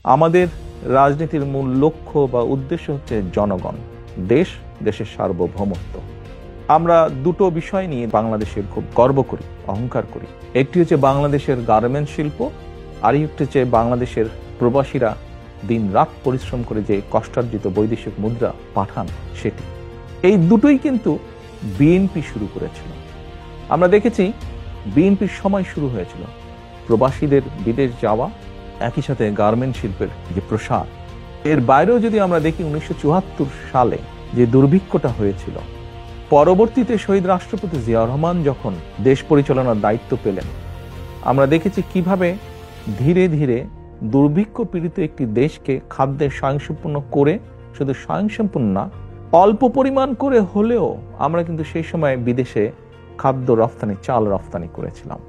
আমাদের রাজনীতির মূল লক্ষ্য বা উদ্দেশ্য হচ্ছে জনগণ, দেশ, দেশের সার্বভৌমত্ব। আমরা দুটো বিষয় নিয়ে বাংলাদেশের খুব গর্ব করি, অহংকার করি। একটি হচ্ছে বাংলাদেশের গার্মেন্টস শিল্প, আর একটি হচ্ছে বাংলাদেশের প্রবাসীরা দিন রাত পরিশ্রম করে যে কষ্টার্জিত বৈদেশিক মুদ্রা পাঠান সেটি। এই দুটোই কিন্তু বিএনপি শুরু করেছিল। আমরা দেখেছি বিএনপির সময় শুরু হয়েছিল প্রবাসীদের বিদেশ যাওয়া, একই সাথে গার্মেন্ট শিল্পের যে প্রসার। এর বাইরেও যদি আমরা দেখি 1974 সালে যে দুর্ভিক্ষটা হয়েছিল, পরবর্তীতে শহীদ রাষ্ট্রপতি জিয়াউর রহমান যখন দেশ পরিচালনার দায়িত্ব পেলেন, আমরা দেখেছি কিভাবে ধীরে ধীরে দুর্ভিক্ষ পীড়িত একটি দেশকে খাদ্যে স্বয়ংসম্পূর্ণ করে, শুধু স্বয়ংসম্পূর্ণ না, অল্প পরিমাণ করে হলেও আমরা কিন্তু সেই সময় বিদেশে খাদ্য রফতানি, চাল রফতানি করেছিলাম।